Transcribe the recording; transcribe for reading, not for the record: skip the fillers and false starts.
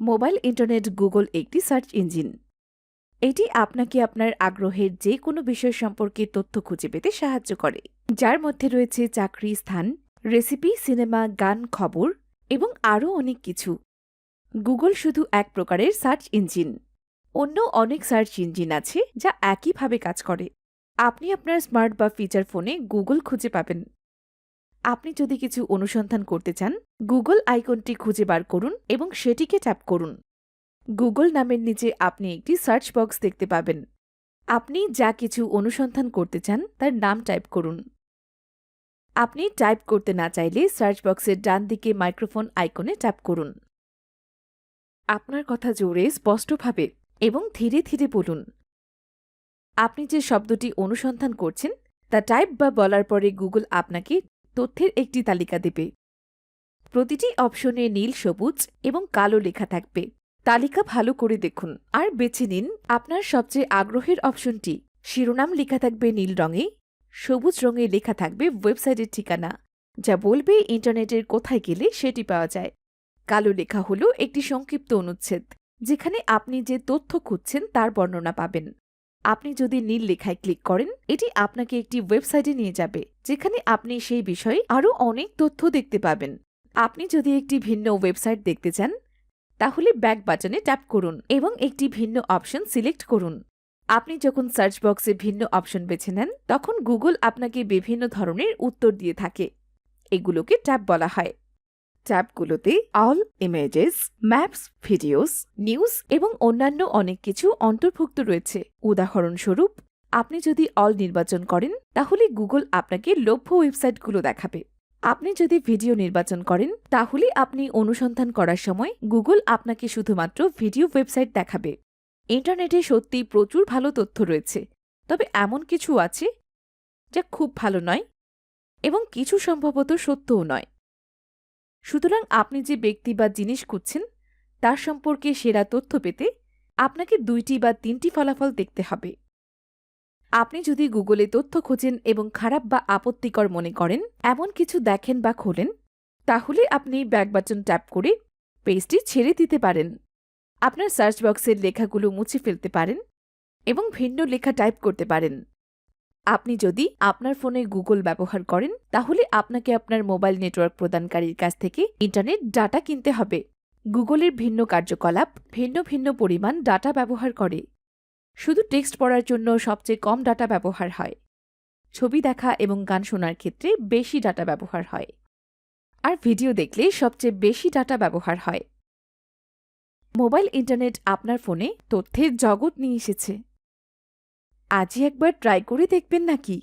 Mobile internet Google একটি search engine. এটি আপনাকে আপনার আগ্রহের যে কোনো বিষয় সম্পর্কে তথ্য খুঁজে পেতে সাহায্য করে, যার মধ্যে রয়েছে চাকরি, স্থান, রেসিপি, সিনেমা, গান, খবর এবং আরও অনেক কিছু। গুগল শুধু এক প্রকারের সার্চ ইঞ্জিন। অন্য অনেক সার্চ ইঞ্জিন আছে যা একইভাবে কাজ করে। আপনি আপনার স্মার্ট বা ফিচার ফোনে গুগল খুঁজে পাবেন। আপনি যদি কিছু অনুসন্ধান করতে চান, গুগল আইকনটি খুঁজে বার করুন এবং সেটিকে ট্যাপ করুন। গুগল নামের নিচে আপনি একটি সার্চ বক্স দেখতে পাবেন। আপনি যা কিছু অনুসন্ধান করতে চান তার নাম টাইপ করুন। আপনি টাইপ করতে না চাইলে সার্চ বক্সের ডান দিকে মাইক্রোফোন আইকনে ট্যাপ করুন। আপনার কথা জোরে, স্পষ্টভাবে এবং ধীরে ধীরে বলুন। আপনি যে শব্দটি অনুসন্ধান করছেন তা টাইপ বা বলার পরে গুগল আপনাকে তথ্যের একটি তালিকা দেবে। প্রতিটি অপশনে নীল, সবুজ এবং কালো লেখা থাকবে। তালিকা ভালো করে দেখুন আর বেছে নিন আপনার সবচেয়ে আগ্রহের অপশনটি। শিরোনাম লেখা থাকবে নীল রঙে, সবুজ রঙে লেখা থাকবে ওয়েবসাইটের ঠিকানা, যা বলবে ইন্টারনেটের কোথায় গেলে সেটি পাওয়া যায়। কালো লেখা হলো একটি সংক্ষিপ্ত অনুচ্ছেদ, যেখানে আপনি যে তথ্য খুঁজছেন তার বর্ণনা পাবেন। আপনি যদি নীল লেখায় ক্লিক করেন, এটি আপনাকে একটি ওয়েবসাইটে নিয়ে যাবে, যেখানে আপনি সেই বিষয়ে আরও অনেক তথ্য দেখতে পাবেন। আপনি যদি একটি ভিন্ন ওয়েবসাইট দেখতে চান, তাহলে ব্যাক বাটনে ট্যাপ করুন এবং একটি ভিন্ন অপশন সিলেক্ট করুন। আপনি যখন সার্চ বক্সে ভিন্ন অপশন বেছে নেন, তখন গুগল আপনাকে বিভিন্ন ধরনের উত্তর দিয়ে থাকে। এগুলোকে ট্যাব বলা হয়। ট্যাবগুলোতে all, images, maps, videos, news এবং অন্যান্য অনেক কিছু অন্তর্ভুক্ত রয়েছে। উদাহরণস্বরূপ, আপনি যদি অল নির্বাচন করেন, তাহলে গুগল আপনাকে লভ্য ওয়েবসাইটগুলো দেখাবে। আপনি যদি ভিডিও নির্বাচন করেন, তাহলে আপনি অনুসন্ধান করার সময় গুগল আপনাকে শুধুমাত্র ভিডিও ওয়েবসাইট দেখাবে। ইন্টারনেটে সত্যিই প্রচুর ভালো তথ্য রয়েছে, তবে এমন কিছু আছে যা খুব ভালো নয় এবং কিছু সম্ভবত সত্যও নয়। সুতরাং আপনি যে ব্যক্তি বা জিনিস খুঁজছেন তার সম্পর্কে সেরা তথ্য পেতে আপনাকে 2টি বা 3টি ফলাফল দেখতে হবে। আপনি যদি গুগলে তথ্য খোঁজেন এবং খারাপ বা আপত্তিকর মনে করেন এমন কিছু দেখেন বা খোলেন, তাহলে আপনি ব্যাক বাটন ট্যাপ করে পেজটি ছেড়ে দিতে পারেন। আপনার সার্চ বক্সের লেখাগুলো মুছে ফেলতে পারেন এবং ভিন্ন লেখা টাইপ করতে পারেন। আপনি যদি আপনার ফোনে গুগল ব্যবহার করেন, তাহলে আপনাকে আপনার মোবাইল নেটওয়ার্ক প্রদানকারীর কাছ থেকে ইন্টারনেট ডাটা কিনতে হবে। গুগলের ভিন্ন কার্যকলাপ ভিন্ন ভিন্ন পরিমাণ ডাটা ব্যবহার করে। শুধু টেক্সট পড়ার জন্য সবচেয়ে কম ডাটা ব্যবহার হয়। ছবি দেখা এবং গান শোনার ক্ষেত্রে বেশি ডাটা ব্যবহার হয়। আর ভিডিও দেখলে সবচেয়ে বেশি ডাটা ব্যবহার হয়। মোবাইল ইন্টারনেট আপনার ফোনে তথ্যের জগৎ নিয়ে এসেছে। আজই একবার ট্রাই করে দেখবেন নাকি?